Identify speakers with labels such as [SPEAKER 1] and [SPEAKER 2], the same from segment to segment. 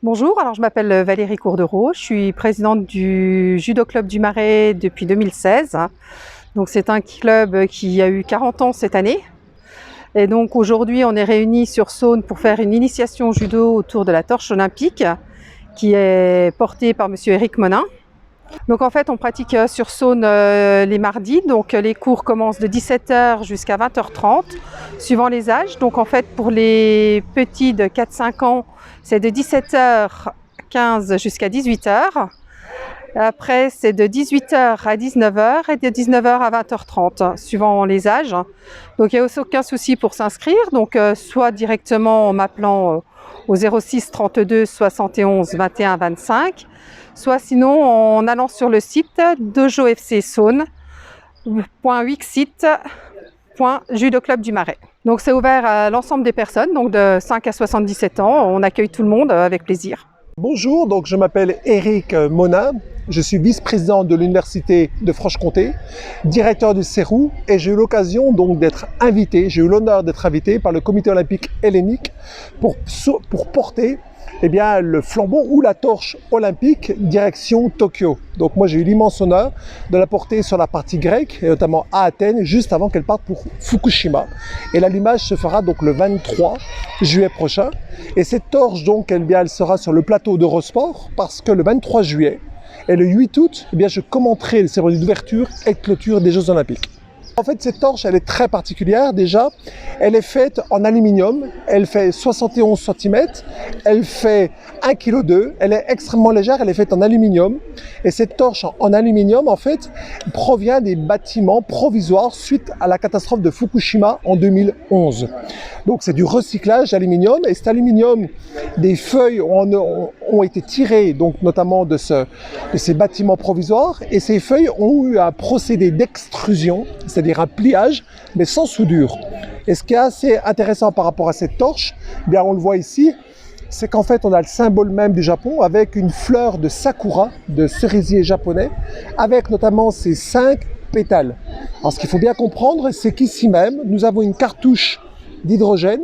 [SPEAKER 1] Bonjour, alors je m'appelle Valérie Courdereau, je suis présidente du Judo Club du Marais depuis 2016. Donc c'est un club qui a eu 40 ans cette année. Et donc aujourd'hui on est réunis sur Saône pour faire une initiation judo autour de la torche olympique qui est portée par monsieur Éric Monin. Donc en fait on pratique sur Saône les mardis, donc les cours commencent de 17 h jusqu'à 20 h 30 suivant les âges. Donc en fait pour les petits de 4-5 ans c'est de 17 h 15 jusqu'à 18 h. Après c'est de 18 h à 19 h et de 19 h à 20 h 30 suivant les âges. Donc il n'y a aucun souci pour s'inscrire, donc soit directement en m'appelant au 06 32 71 21 25, soit sinon en allant sur le site dojofcsaune.wixsite.judoclub du Marais. Donc c'est ouvert à l'ensemble des personnes, donc de 5 à 77 ans, on accueille tout le monde avec plaisir.
[SPEAKER 2] Bonjour, donc je m'appelle Éric Monin, je suis vice-président de l'Université de Franche-Comté, directeur du CERU, et j'ai eu l'occasion donc d'être invité, j'ai eu l'honneur d'être invité par le Comité olympique hellénique pour porter le flambeau ou la torche olympique direction Tokyo. Donc moi j'ai eu l'immense honneur de la porter sur la partie grecque, et notamment à Athènes, juste avant qu'elle parte pour Fukushima. Et l'allumage se fera donc le 23 juillet prochain. Et cette torche donc elle sera sur le plateau d'Eurosport, parce que le 23 juillet et le 8 août, je commenterai les cérémonies d'ouverture et de clôture des Jeux Olympiques. En fait, cette torche, elle est très particulière déjà. Elle est faite en aluminium, elle fait 71 cm, elle fait 1,2 kg, elle est extrêmement légère, elle est faite en aluminium. Et cette torche en aluminium, en fait, provient des bâtiments provisoires suite à la catastrophe de Fukushima en 2011. Donc c'est du recyclage d'aluminium, et cet aluminium, des feuilles ont été tirées, donc notamment de ces bâtiments provisoires, et ces feuilles ont eu un procédé d'extrusion, c'est-à-dire un pliage, mais sans soudure. Et ce qui est assez intéressant par rapport à cette torche, on le voit ici, c'est qu'en fait on a le symbole même du Japon avec une fleur de sakura, de cerisier japonais, avec notamment ces 5 pétales. Alors ce qu'il faut bien comprendre, c'est qu'ici même, nous avons une cartouche d'hydrogène.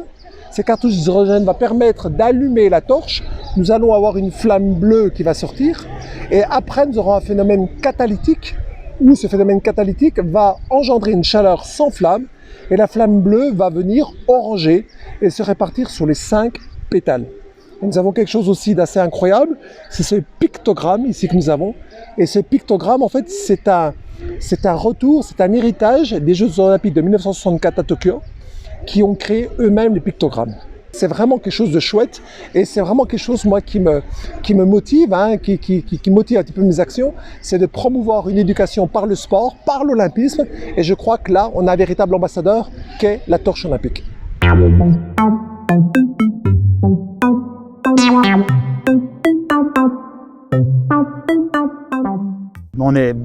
[SPEAKER 2] Ces cartouches d'hydrogène vont permettre d'allumer la torche. Nous allons avoir une flamme bleue qui va sortir. Et après, nous aurons un phénomène catalytique, où ce phénomène catalytique va engendrer une chaleur sans flamme. Et la flamme bleue va venir oranger et se répartir sur les 5 pétales. Et nous avons quelque chose aussi d'assez incroyable, c'est ce pictogramme ici que nous avons. Et ce pictogramme, en fait, c'est un retour, c'est un héritage des Jeux Olympiques de 1964 à Tokyo, qui ont créé eux-mêmes les pictogrammes. C'est vraiment quelque chose de chouette, et c'est vraiment quelque chose moi qui me motive, qui motive un petit peu mes actions, c'est de promouvoir une éducation par le sport, par l'olympisme, et je crois que là, on a un véritable ambassadeur qu'est la torche olympique.
[SPEAKER 3] On est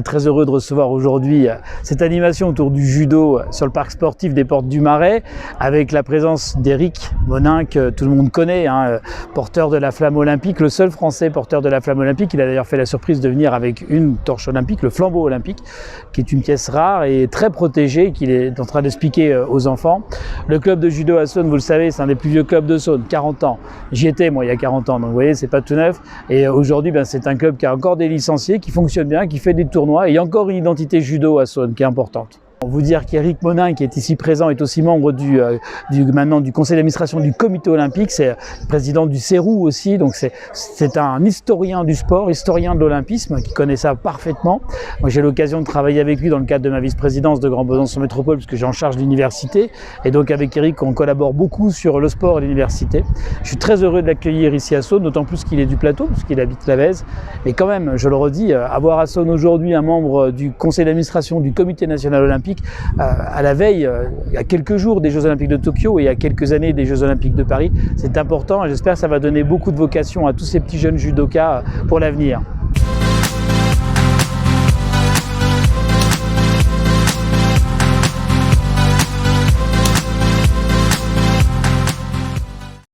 [SPEAKER 3] très heureux de recevoir aujourd'hui cette animation autour du judo sur le parc sportif des Portes du Marais, avec la présence d'Éric Monin, que tout le monde connaît, porteur de la flamme olympique, le seul Français porteur de la flamme olympique. Il a d'ailleurs fait la surprise de venir avec une torche olympique, le flambeau olympique, qui est une pièce rare et très protégée, qu'il est en train d'expliquer aux enfants. Le club de judo à Saône, vous le savez, c'est un des plus vieux clubs de Saône, 40 ans. J'y étais moi il y a 40 ans, donc vous voyez, c'est pas tout neuf. Et aujourd'hui, c'est un club qui a encore des licenciés, qui fonctionne bien, qui fait des tournois, et il y a encore une identité judo à Saône qui est importante. Vous dire qu'Éric Monin, qui est ici présent, est aussi membre maintenant du conseil d'administration du comité olympique, c'est président du CERU aussi, donc c'est un historien du sport, historien de l'olympisme, qui connaît ça parfaitement. Moi j'ai l'occasion de travailler avec lui dans le cadre de ma vice-présidence de Grand Besançon Métropole, puisque j'ai en charge l'université, et donc avec Éric on collabore beaucoup sur le sport et l'université. Je suis très heureux de l'accueillir ici à Saône, d'autant plus qu'il est du plateau, puisqu'il habite Lavèze, mais quand même, je le redis, avoir à Saône aujourd'hui un membre du conseil d'administration du comité national olympique, à la veille, il y a quelques jours des Jeux Olympiques de Tokyo et il y a quelques années des Jeux Olympiques de Paris, c'est important, et j'espère que ça va donner beaucoup de vocation à tous ces petits jeunes judokas pour l'avenir.